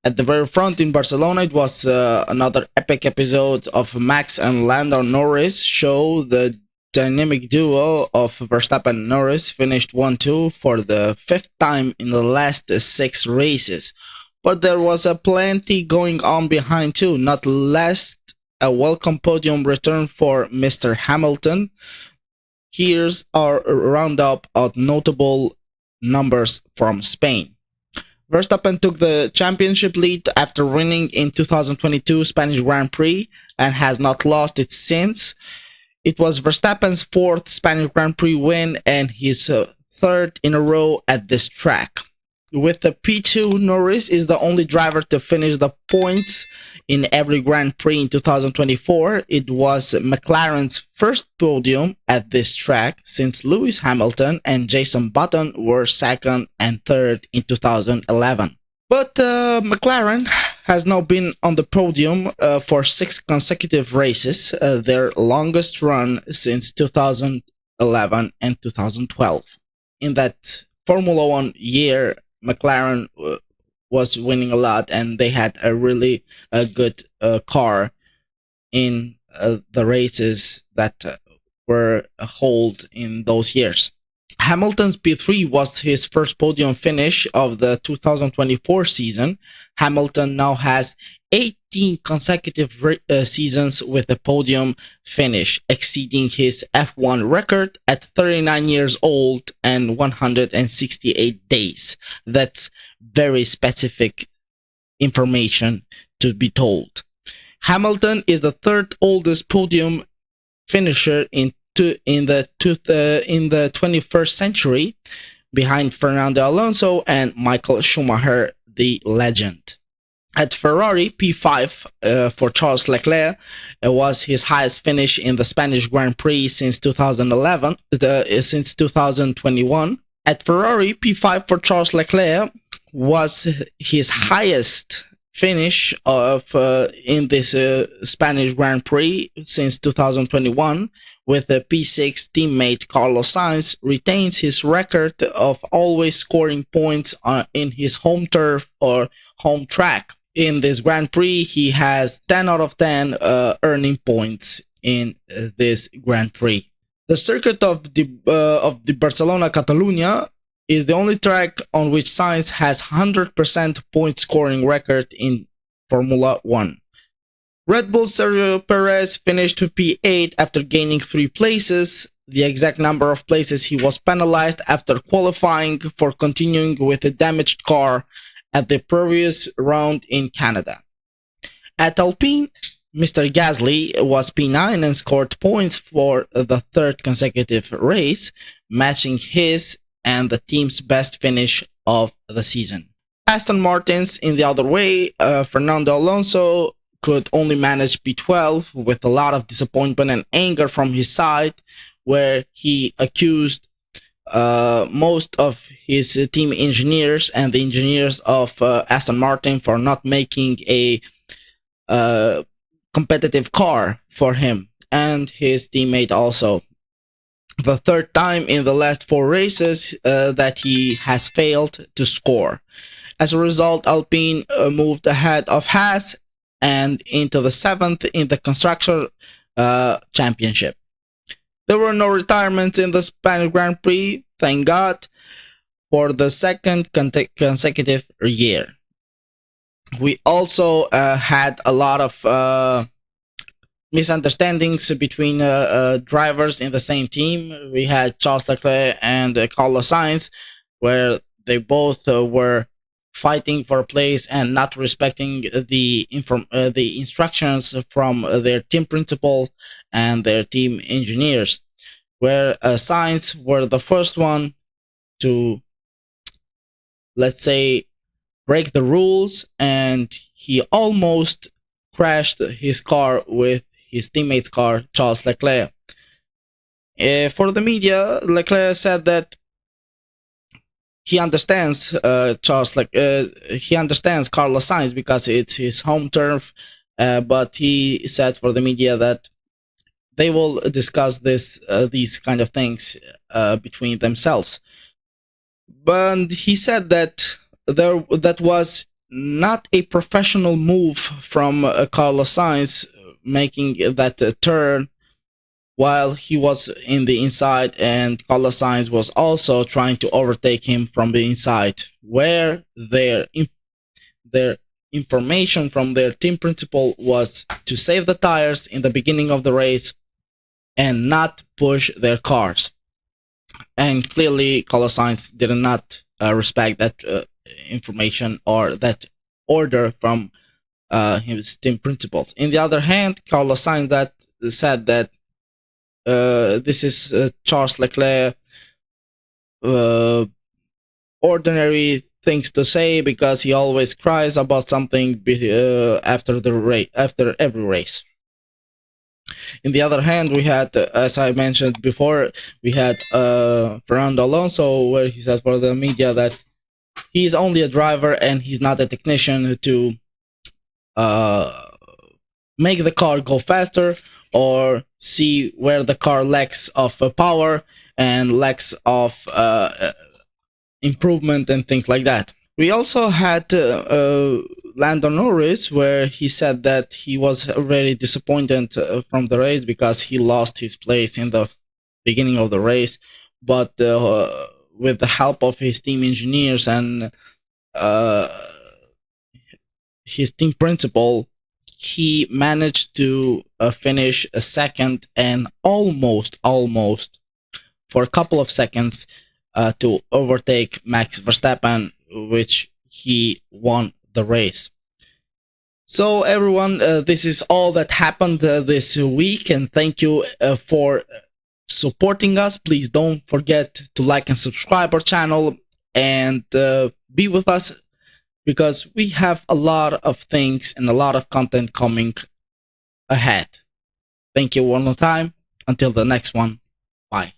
At the very front in Barcelona, it was another epic episode of Max and Lando Norris show. The dynamic duo of Verstappen and Norris finished 1-2 for the fifth time in the last six races. But there was a plenty going on behind too, not least a welcome podium return for Mr. Hamilton. Here's our roundup of notable numbers from Spain. Verstappen took the championship lead after winning in 2022 Spanish Grand Prix and has not lost it since. It was Verstappen's fourth Spanish Grand Prix win and his third in a row at this track. With the P2, Norris is the only driver to finish the points in every Grand Prix in 2024. It was McLaren's first podium at this track since Lewis Hamilton and Jason Button were second and third in 2011. But McLaren has now been on the podium for 6 consecutive races, their longest run since 2011 and 2012. In that Formula One year, McLaren was winning a lot, and they had a really good car in the races that were held in those years. Hamilton's P3 was his first podium finish of the 2024 season. Hamilton now has 18 consecutive seasons with a podium finish, exceeding his F1 record at 39 years old and 168 days. That's very specific information to be told. Hamilton is the third oldest podium finisher in the 21st century, behind Fernando Alonso and Michael Schumacher, the legend. At Ferrari, P5 for Charles Leclerc was his highest finish in the Spanish Grand Prix since 2021. At Ferrari, P5 for Charles Leclerc was his highest finish of in this Spanish Grand Prix since 2021, with the P6 teammate Carlos Sainz retains his record of always scoring points in his home turf or home track. In this Grand Prix, he has 10 out of 10 earning points in this Grand Prix. The circuit of the Barcelona Catalunya is the only track on which Sainz has 100% point scoring record in Formula 1. Red Bull's Sergio Perez finished P8 after gaining 3 places, the exact number of places he was penalized after qualifying for continuing with a damaged car at the previous round in Canada. At Alpine, Mr. Gasly was P9 and scored points for the third consecutive race, matching his and the team's best finish of the season. Aston Martin's in the other way, Fernando Alonso could only manage P12 with a lot of disappointment and anger from his side, where he accused most of his team engineers and the engineers of Aston Martin for not making a competitive car for him and his teammate also. The third time in the last 4 races that he has failed to score. As a result, Alpine moved ahead of Haas and into the 7th in the Constructor Championship. There were no retirements in the Spanish Grand Prix, thank God, for the second consecutive year. We also had a lot of misunderstandings between drivers in the same team. We had Charles Leclerc and Carlos Sainz, where they both were fighting for a place and not respecting the instructions from their team principals and their team engineers, where Sainz were the first one to, let's say, break the rules, and he almost crashed his car with his teammate's car, Charles Leclerc. For the media, Leclerc said that he understands he understands Carlos Sainz because it's his home turf, but he said for the media that they will discuss these kind of things between themselves. But he said that that was not a professional move from Carlos Sainz, making that turn while he was in the inside, and Carlos Sainz was also trying to overtake him from the inside, where their information from their team principal was to save the tires in the beginning of the race and not push their cars. And clearly, Carlos Sainz did not respect that information or that order from his team principals. In the other hand, Carlos Sainz that said that this is Charles Leclerc uh, ordinary things to say because he always cries about something after the race, after every race. In the other hand, we had, as I mentioned before, we had Fernando Alonso, where he says for the media that he's only a driver and he's not a technician to uh, make the car go faster or see where the car lacks of power and lacks of improvement and things like that. We also had Lando Norris, where he said that he was very disappointed from the race because he lost his place in the beginning of the race, but with the help of his team engineers and uh, his team principal, he managed to finish a second and almost for a couple of seconds to overtake Max Verstappen, which he won the race. So, everyone, this is all that happened this week, and thank you for supporting us. Please don't forget to like and subscribe our channel and be with us because we have a lot of things and a lot of content coming ahead. Thank you one more time. Until the next one. Bye.